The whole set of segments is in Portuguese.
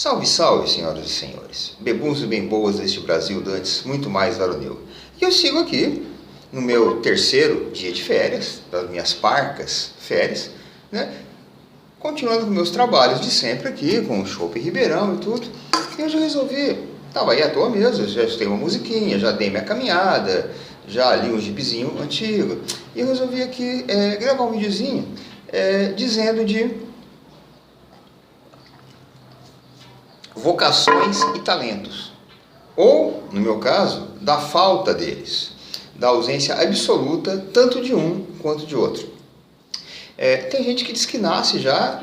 Salve, salve, senhoras e senhores, bebuns e bem boas deste Brasil dantes, muito mais varonil. E eu sigo aqui, no meu terceiro dia de férias, das minhas parcas férias, né? Continuando com meus trabalhos de sempre aqui, com o Chopp Ribeirão e tudo. E hoje eu resolvi, estava aí à toa mesmo, já escutei uma musiquinha, já dei minha caminhada, já li um gibizinho antigo. E eu resolvi aqui gravar um videozinho dizendo de vocações e talentos, ou, no meu caso, da falta deles, da ausência absoluta tanto de um quanto de outro. Tem gente que diz que nasce já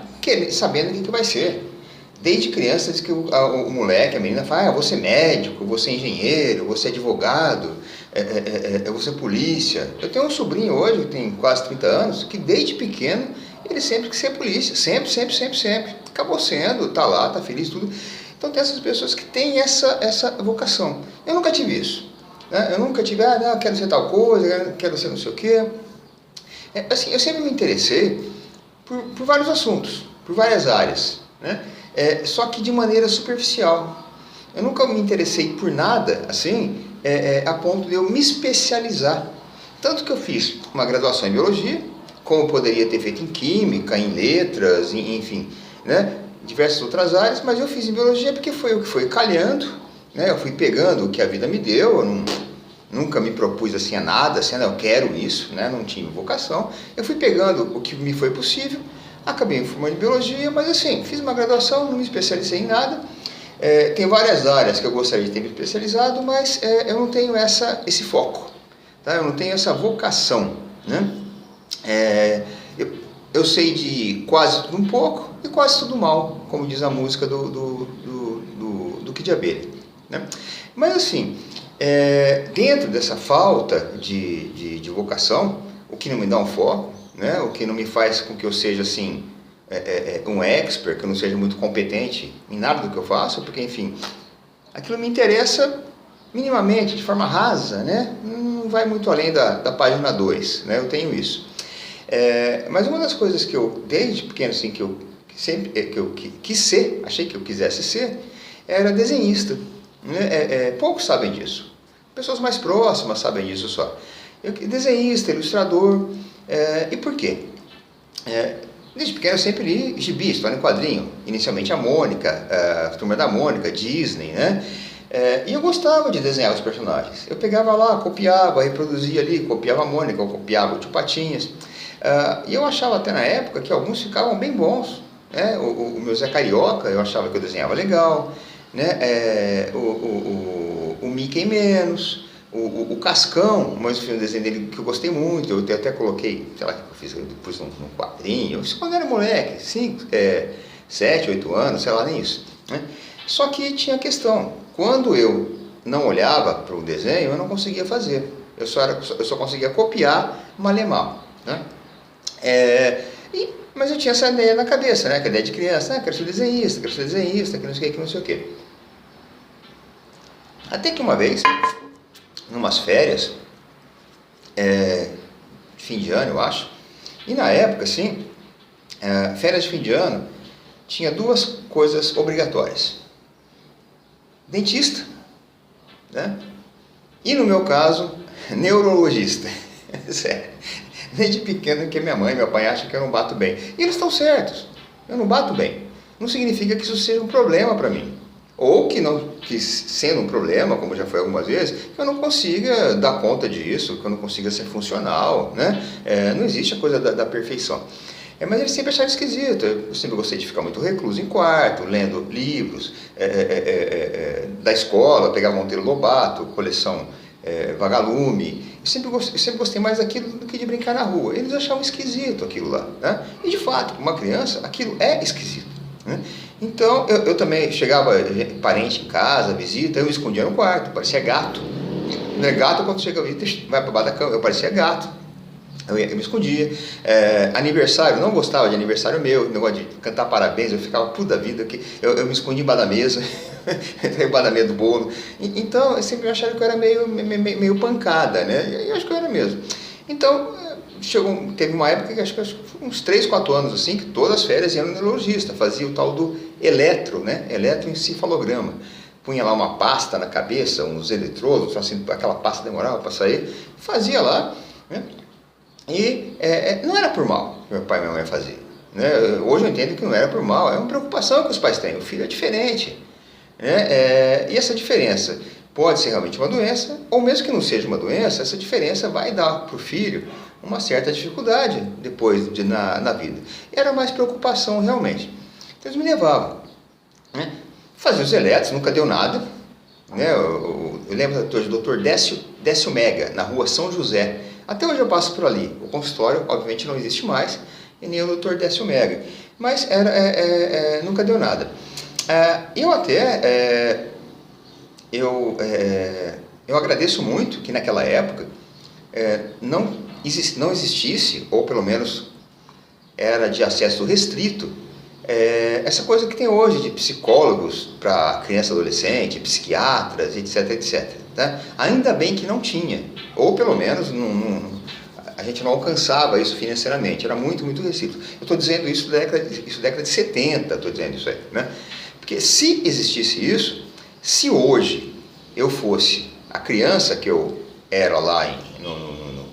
sabendo o que vai ser. Desde criança diz que o moleque, a menina fala, vou ser médico, vou ser engenheiro, vou ser advogado, vou ser polícia. Eu tenho um sobrinho hoje, que tem quase 30 anos, que desde pequeno ele sempre quis ser polícia, sempre. Acabou sendo, tá lá, tá feliz, tudo. Então tem essas pessoas que têm essa vocação. Eu nunca tive isso, né? Eu nunca tive, quero ser tal coisa, quero ser não sei o quê. Assim, eu sempre me interessei por vários assuntos, por várias áreas, né? Só que de maneira superficial. Eu nunca me interessei por nada, assim, a ponto de eu me especializar. Tanto que eu fiz uma graduação em biologia, como eu poderia ter feito em química, em letras, enfim, né? Diversas outras áreas, mas eu fiz em biologia porque foi o que foi calhando, né? Eu fui pegando o que a vida me deu, eu nunca me propus assim a nada, assim, eu quero isso, né? Não tinha vocação. Eu fui pegando o que me foi possível, acabei me formando em biologia, mas assim, fiz uma graduação, não me especializei em nada. Tem várias áreas que eu gostaria de ter me especializado, mas eu não tenho esse foco, tá? Eu não tenho essa vocação, né? Eu sei de quase tudo um pouco e quase tudo mal, como diz a música do Kid Abelha, né? Mas assim, dentro dessa falta de vocação, o que não me dá um foco, né? O que não me faz com que eu seja assim, um expert, que eu não seja muito competente em nada do que eu faço, porque enfim, aquilo me interessa minimamente, de forma rasa, né? Não vai muito além da página 2, né? Eu tenho isso. Mas uma das coisas que eu, desde pequeno, assim, que eu quis ser, achei que eu quisesse ser, era desenhista, né? Poucos sabem disso. Pessoas mais próximas sabem disso só. Desenhista, ilustrador. E por quê? Desde pequeno eu sempre li gibi, história em quadrinho. Inicialmente a Mônica, a Turma da Mônica, Disney, né? E eu gostava de desenhar os personagens. Eu pegava lá, copiava, reproduzia ali, copiava a Mônica, eu copiava o Tio Patinhas. E eu achava até na época que alguns ficavam bem bons, né? O meu Zé Carioca, eu achava que eu desenhava legal, né? O Mickey menos, o Cascão, mas foi um desenho dele que eu gostei muito, eu até coloquei, sei lá, eu pus num quadrinho, isso quando era moleque, 5, 7, 8 anos, sei lá, nem isso, né? Só que tinha questão, quando eu não olhava para o desenho, eu não conseguia fazer, eu só conseguia copiar mal, né? Mas eu tinha essa ideia na cabeça, né? Que a ideia de criança, quero ser desenhista, que não sei o que não sei o que. Até que uma vez, numas férias, fim de ano eu acho, e na época assim, férias de fim de ano, tinha duas coisas obrigatórias: dentista, né? E no meu caso, neurologista. Sério. Desde pequeno que minha mãe e meu pai acham que eu não bato bem. E eles estão certos, eu não bato bem. Não significa que isso seja um problema para mim. Ou que sendo um problema, como já foi algumas vezes, que eu não consiga dar conta disso, que eu não consiga ser funcional, né? Não existe a coisa da perfeição. Mas eles sempre acharam esquisito. Eu sempre gostei de ficar muito recluso em quarto, lendo livros da escola, pegava Monteiro Lobato, coleção Vagalume. Eu sempre gostei mais daquilo do que de brincar na rua. Eles achavam esquisito aquilo lá, né? E de fato, para uma criança, aquilo é esquisito, né? Então eu também chegava parente em casa, visita, eu me escondia no quarto, parecia gato. Gato, quando chega a visita, vai para baixo da cama, eu parecia gato. Eu me escondia. Aniversário, não gostava de aniversário meu, negócio de cantar parabéns, eu ficava puta da vida, que eu me escondia embaixo da mesa, embaixo da mesa do bolo. Então, eu sempre achava que eu era meio pancada, né? E eu acho que eu era mesmo. Então, teve uma época que acho que uns 3, 4 anos assim, que todas as férias iam no neurologista, fazia o tal do eletro, né? Eletroencefalograma. Punha lá uma pasta na cabeça, uns eletrodos, assim, aquela pasta demorava para sair, fazia lá, né? E não era por mal que meu pai e minha mãe faziam, né? Hoje eu entendo que não era por mal, é uma preocupação que os pais têm, o filho é diferente, né? E essa diferença pode ser realmente uma doença, ou mesmo que não seja uma doença, essa diferença vai dar para o filho uma certa dificuldade depois na vida. Era mais preocupação realmente. Então eles me levavam, né? Fazia os eletros, nunca deu nada, né? Eu lembro do Dr. Décio Mega, na rua São José. Até hoje eu passo por ali. O consultório, obviamente, não existe mais, e nem o Dr. Décio Mega. Mas nunca deu nada. Eu agradeço muito que naquela época não existisse, ou pelo menos era de acesso restrito, essa coisa que tem hoje de psicólogos para criança e adolescente, psiquiatras, etc, etc. Tá? Ainda bem que não tinha, ou pelo menos a gente não alcançava isso financeiramente, era muito, muito restrito. Eu estou dizendo isso década de 70, estou dizendo isso aí, né? Porque se existisse isso, se hoje eu fosse a criança que eu era lá na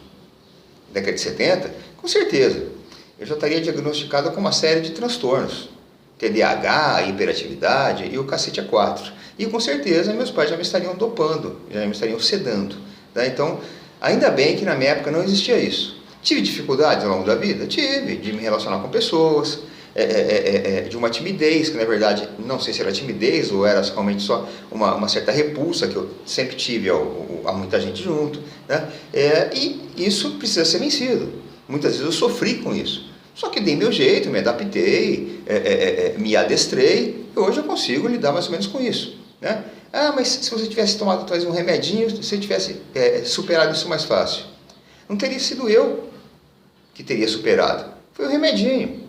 década de 70, com certeza, eu já estaria diagnosticado com uma série de transtornos, TDAH, hiperatividade e o cacete A4. E com certeza meus pais já me estariam dopando, já me estariam sedando. Tá? Então, ainda bem que na minha época não existia isso. Tive dificuldades ao longo da vida? Tive, de me relacionar com pessoas, de uma timidez, que na verdade não sei se era timidez ou era realmente só uma certa repulsa que eu sempre tive a muita gente junto, né? E isso precisa ser vencido. Muitas vezes eu sofri com isso, só que dei meu jeito, me adaptei, me adestrei, e hoje eu consigo lidar mais ou menos com isso, né? Mas se você tivesse tomado talvez um remedinho, se você tivesse superado isso mais fácil, não teria sido eu que teria superado. Foi o remedinho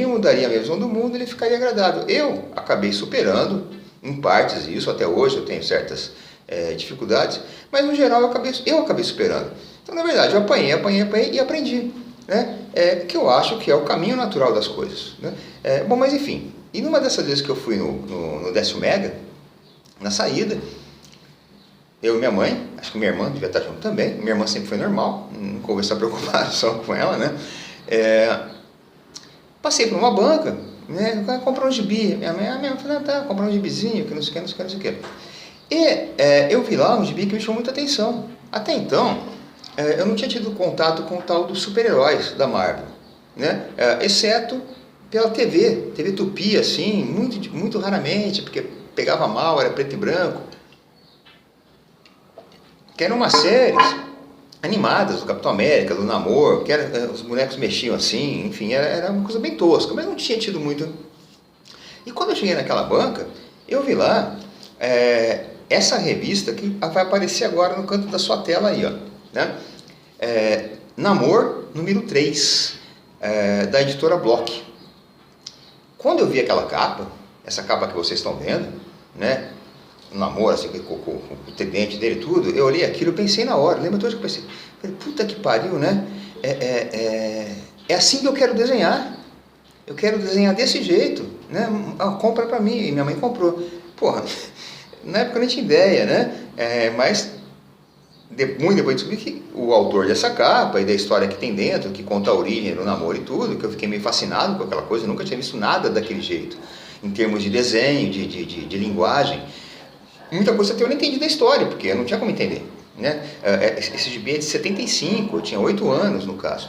mudaria a minha visão do mundo, ele ficaria agradável. Eu acabei superando, em partes isso, até hoje eu tenho certas dificuldades, mas no geral eu acabei superando. Então na verdade eu apanhei e aprendi, né? Que eu acho que é o caminho natural das coisas, né? Bom, mas enfim, e numa dessas vezes que eu fui no Décio Mega, na saída, eu e minha mãe, acho que minha irmã devia estar junto também, minha irmã sempre foi normal, nunca houve essa preocupação com ela, né? Passei por uma banca, né? Comprar um gibi. Minha mãe falou, tá, comprar um gibizinho, que não sei o que, não sei o que, não sei o que. E eu vi lá um gibi que me chamou muita atenção. Até então, eu não tinha tido contato com o tal dos super-heróis da Marvel, né? Exceto pela TV Tupi, assim, muito, muito raramente, porque pegava mal, era preto e branco. Que eram umas séries animadas do Capitão América, do Namor, que os bonecos mexiam assim, enfim, era uma coisa bem tosca, mas não tinha tido muito. E quando eu cheguei naquela banca, eu vi lá essa revista que vai aparecer agora no canto da sua tela aí, ó, né? Namor, número 3, da editora Block. Quando eu vi aquela capa, essa capa que vocês estão vendo, né? Um namoro, assim, com o tridente dele e tudo, eu olhei aquilo e pensei na hora, lembra toda que eu pensei, puta que pariu, né? É assim que eu quero desenhar. Eu quero desenhar desse jeito, né? Compra pra mim, e minha mãe comprou. Porra, na época eu nem tinha ideia, né? Mas muito depois descobri que o autor dessa capa e da história que tem dentro, que conta a origem do namoro e tudo, que eu fiquei meio fascinado com aquela coisa, eu nunca tinha visto nada daquele jeito, em termos de desenho, de linguagem. Muita coisa eu não entendi da história, porque eu não tinha como entender, né? Esse gibi é de 75, eu tinha 8 anos no caso.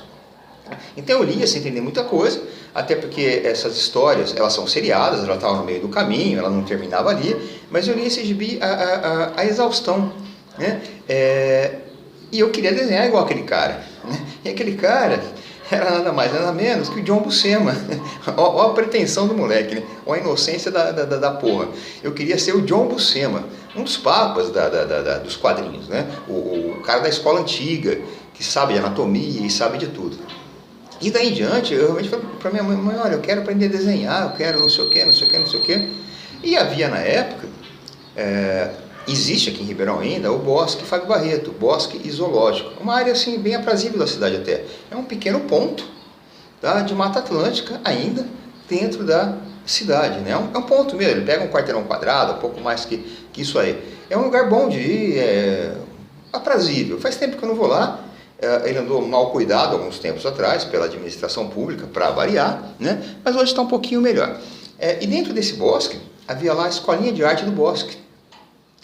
Então eu lia sem entender muita coisa, até porque essas histórias, elas são seriadas, elas estavam no meio do caminho, ela não terminava ali, mas eu li esse gibi a exaustão, né? E eu queria desenhar igual aquele cara, né? E aquele cara era nada mais, nada menos que o John Buscema. Olha a pretensão do moleque, né? Olha a inocência da porra. Eu queria ser o John Buscema, um dos papas dos quadrinhos, né? O cara da escola antiga, que sabe de anatomia e sabe de tudo. E daí em diante, eu realmente falei para minha mãe, olha, eu quero aprender a desenhar, eu quero não sei o que, não sei o que, não sei o que. E havia na época, existe aqui em Ribeirão ainda, o Bosque Fábio Barreto, Bosque e Zoológico. Uma área assim bem aprazível da cidade até. É um pequeno ponto, tá? De Mata Atlântica ainda dentro da cidade, né? É um ponto mesmo, ele pega um quarteirão quadrado, um pouco mais que isso aí. É um lugar bom de ir, aprazível. Faz tempo que eu não vou lá. Ele andou mal cuidado alguns tempos atrás pela administração pública, para variar, né? Mas hoje está um pouquinho melhor. E dentro desse bosque havia lá a escolinha de arte do bosque.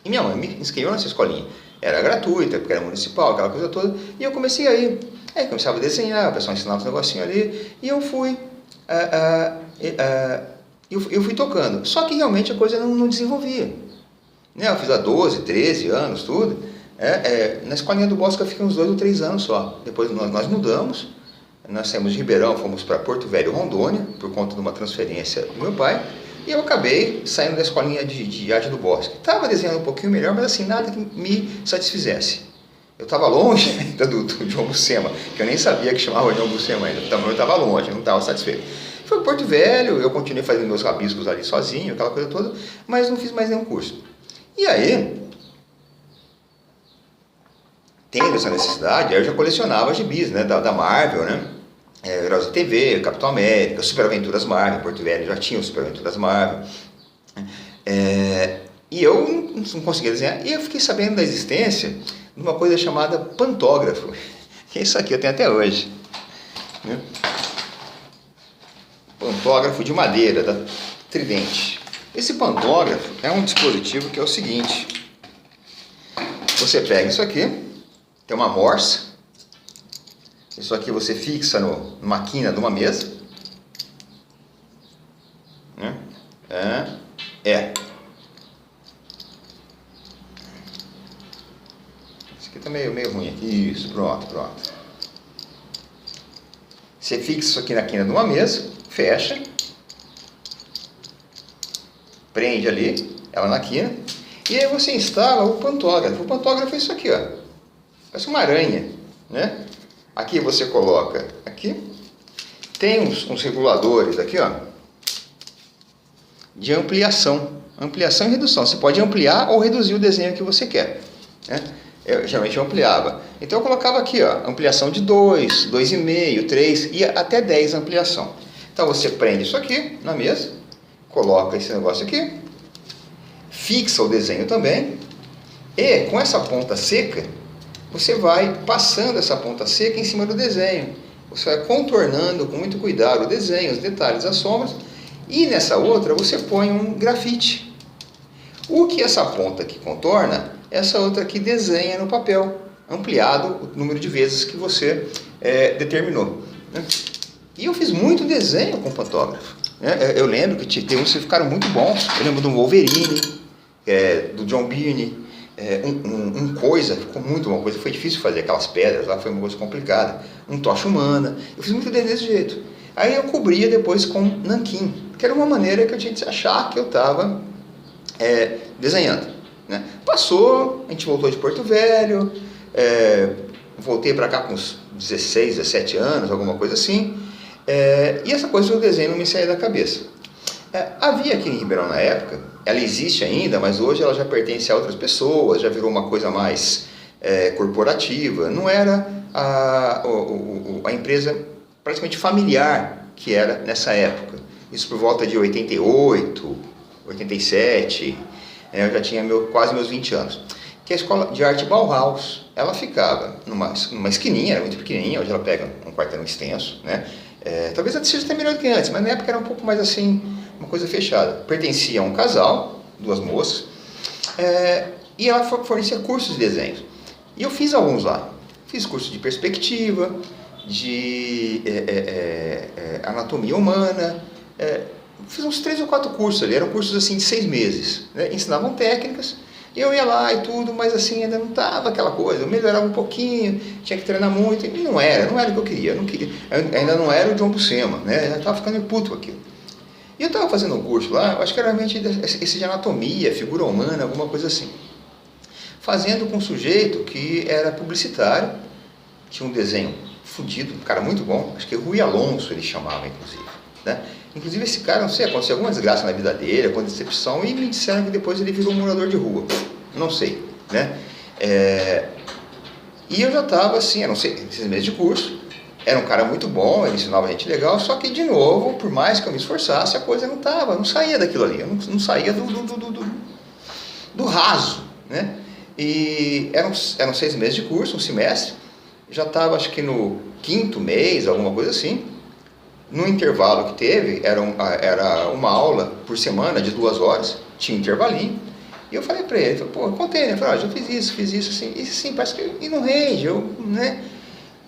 E minha mãe me inscreveu nessa escolinha. Era gratuita, porque era municipal, aquela coisa toda. E eu comecei a ir. Aí começava a desenhar, o pessoal ensinava uns negocinhos ali. E eu fui tocando. Só que realmente a coisa não desenvolvia. Né? Eu fiz há 12, 13 anos, tudo. Na escolinha do bosque eu fiquei uns 2 ou 3 anos só. Depois nós mudamos. Nós saímos de Ribeirão, fomos para Porto Velho, Rondônia, por conta de uma transferência do meu pai. E eu acabei saindo da escolinha de arte do bosque. Estava desenhando um pouquinho melhor, mas assim, nada que me satisfizesse. Eu estava longe ainda do João Buscema, que eu nem sabia que chamava João Buscema ainda. Então eu estava longe, eu não estava satisfeito. Foi para Porto Velho, eu continuei fazendo meus rabiscos ali sozinho, aquela coisa toda, mas não fiz mais nenhum curso. E aí, tendo essa necessidade, aí eu já colecionava gibis, né, da Marvel, né? Heróis da TV, Capitão América, Super Aventuras Marvel, em Porto Velho já tinha o Super Aventuras Marvel. E eu não conseguia desenhar, e eu fiquei sabendo da existência de uma coisa chamada pantógrafo, que é isso aqui, eu tenho até hoje. Né? Pantógrafo de madeira, da Tridente. Esse pantógrafo é um dispositivo que é o seguinte: você pega isso aqui, tem uma morsa. Isso aqui você fixa numa quina de uma mesa. Né? Isso aqui tá meio ruim aqui. Isso, pronto. Você fixa isso aqui na quina de uma mesa, fecha, prende ali, ela na quina, e aí você instala o pantógrafo. O pantógrafo é isso aqui, ó. Parece uma aranha, né? Aqui você coloca, aqui, tem uns reguladores aqui, ó, de ampliação e redução. Você pode ampliar ou reduzir o desenho que você quer, né? Geralmente eu ampliava. Então eu colocava aqui, ó, ampliação de 2, 2,5, 3 e até 10 ampliação. Então você prende isso aqui na mesa, coloca esse negócio aqui, fixa o desenho também, e com essa ponta seca, você vai passando essa ponta seca em cima do desenho. Você vai contornando com muito cuidado o desenho, os detalhes, as sombras. E nessa outra você põe um grafite. O que essa ponta aqui contorna, essa outra aqui desenha no papel, ampliado o número de vezes que você determinou. Né? E eu fiz muito desenho com pantógrafo. Né? Eu lembro que tem uns que ficaram muito bons. Eu lembro do Wolverine, do John Byrne. Coisa, ficou muito uma coisa, foi difícil fazer aquelas pedras lá, foi uma coisa complicada. Tocha humana, eu fiz muito desse jeito. Aí eu cobria depois com nanquim, que era uma maneira que eu tinha de achar que eu estava desenhando. Né? Passou, a gente voltou de Porto Velho, voltei para cá com uns 16, 17 anos, alguma coisa assim, e essa coisa do desenho não me saía da cabeça. Havia aqui em Ribeirão na época, ela existe ainda, mas hoje ela já pertence a outras pessoas, já virou uma coisa mais corporativa. Não era a empresa praticamente familiar que era nessa época. Isso por volta de 88, 87, eu já tinha quase meus 20 anos. Que é a Escola de Arte Bauhaus. Ela ficava numa esquininha, era muito pequenininha, hoje ela pega um quarteirão extenso, né? Talvez ela seja até melhor do que antes, mas na época era um pouco mais assim, uma coisa fechada. Pertencia a um casal, 2 moças, e ela fornecia cursos de desenho. E eu fiz alguns lá. Fiz curso de perspectiva, de anatomia humana, fiz uns 3 ou 4 cursos ali, eram cursos assim de 6 meses, né? Ensinavam técnicas, e eu ia lá e tudo, mas assim, ainda não estava aquela coisa, eu melhorava um pouquinho, tinha que treinar muito, e não era o que eu queria, ainda não era o João Buscema, né? Eu estava ficando puto com aquilo. E eu estava fazendo um curso lá, acho que era realmente esse de anatomia, figura humana, alguma coisa assim. Fazendo com um sujeito que era publicitário, tinha um desenho fudido, um cara muito bom, acho que Rui Alonso ele chamava, inclusive. Né? Inclusive esse cara, não sei, aconteceu alguma desgraça na vida dele, alguma decepção, e me disseram que depois ele virou um morador de rua. Não sei. Né? E eu já estava assim, eu não sei, esses meses de curso, era um cara muito bom, ele ensinava a gente legal, só que, de novo, por mais que eu me esforçasse, a coisa não saía daquilo ali, eu não saía do raso, né? E eram 6 meses de curso, um semestre, já estava acho que no 5º mês, alguma coisa assim. No intervalo que teve, era uma aula por semana de 2 horas, tinha um intervalinho, e eu falei para ele, pô, eu contei, né? Eu falei, já fiz isso, assim, e sim, parece que e não rende, né?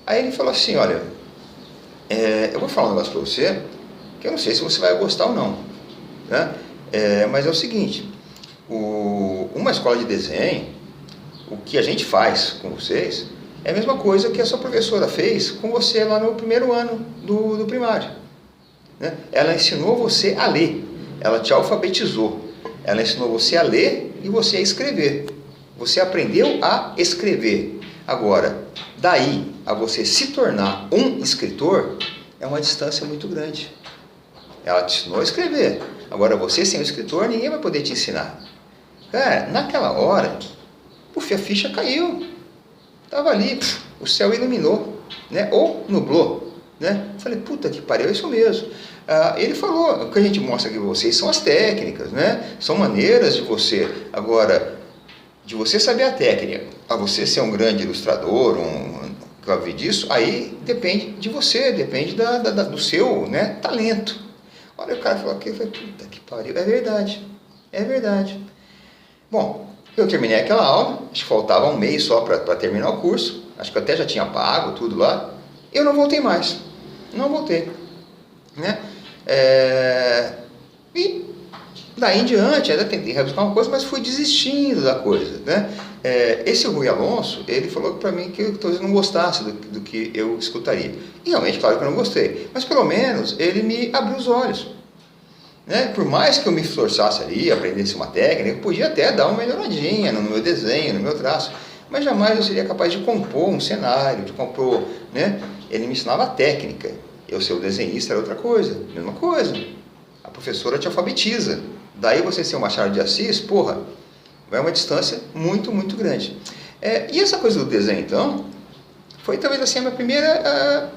Aí ele falou assim, olha, eu vou falar um negócio para você, que eu não sei se você vai gostar ou não, né? Mas é o seguinte, uma escola de desenho, o que a gente faz com vocês, é a mesma coisa que a sua professora fez com você lá no primeiro ano do primário, né? Ela ensinou você a ler, ela te alfabetizou, ela ensinou você a ler e você a escrever. Você aprendeu a escrever. Agora, daí a você se tornar um escritor, é uma distância muito grande. Ela te ensinou a escrever. Agora, você sem o escritor, ninguém vai poder te ensinar. Cara, naquela hora, a ficha caiu. Estava ali, o céu iluminou, né? Ou nublou, né? Falei, puta que pariu, é isso mesmo. Ele falou, o que a gente mostra aqui para vocês são as técnicas, né? São maneiras de você, agora, de você saber a técnica, a você ser um grande ilustrador, que vai ver disso, aí depende de você, depende do seu, né, talento. Olha, o cara falou aqui, eu falei, puta que pariu, é verdade. Bom, eu terminei aquela aula, acho que faltava um mês só para terminar o curso, acho que eu até já tinha pago tudo lá, eu não voltei mais, né? E daí em diante, ainda tentei rebuscar uma coisa, mas fui desistindo da coisa, né? Esse Rui Alonso, ele falou para mim que eu talvez não gostasse do que eu escutaria. E realmente, claro que eu não gostei, mas pelo menos ele me abriu os olhos, né? Por mais que eu me esforçasse ali, aprendesse uma técnica, eu podia até dar uma melhoradinha no meu desenho, no meu traço, mas jamais eu seria capaz de compor um cenário, de compor, né? Ele me ensinava a técnica, eu ser o desenhista era outra coisa, mesma coisa. A professora te alfabetiza, daí você ser um Machado de Assis, porra, vai uma distância muito, muito grande. E essa coisa do desenho, então, foi talvez assim a minha primeira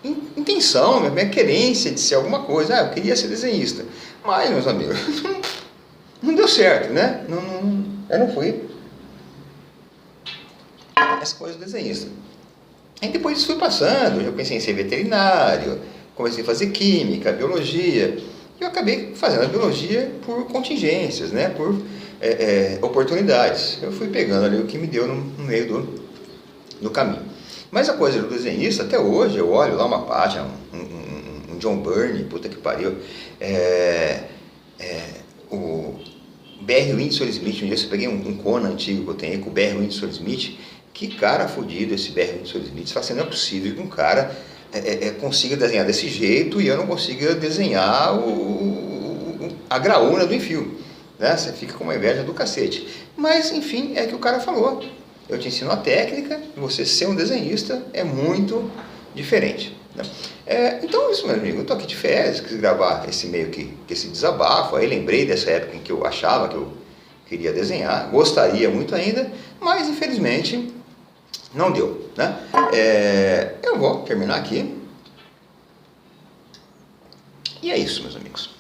intenção, minha primeira querência de ser alguma coisa. Eu queria ser desenhista. Mas, meus amigos, não deu certo, né? Eu não fui essa coisa do desenhista. Aí depois isso foi passando, eu pensei em ser veterinário, comecei a fazer química, biologia. E eu acabei fazendo a biologia por contingências, né? Por oportunidades. Eu fui pegando ali o que me deu no meio do caminho. Mas a coisa do desenhista, até hoje, eu olho lá uma página, um John Byrne, puta que pariu, o B.R. Windsor Smith, um dia eu peguei um Conan antigo que eu tenho aí com o B.R. Windsor Smith, que cara fodido esse B.R. Windsor Smith, fala assim, não é possível que um cara consiga desenhar desse jeito e eu não consiga desenhar a graúna do enfio, né? Você fica com uma inveja do cacete. Mas, enfim, é que o cara falou. Eu te ensino a técnica, você ser um desenhista é muito diferente, né? Então, isso, meu amigo, eu tô aqui de férias, quis gravar esse meio que esse desabafo, aí lembrei dessa época em que eu achava que eu queria desenhar, gostaria muito ainda, mas, infelizmente, não deu, né? Eu vou terminar aqui. E é isso, meus amigos.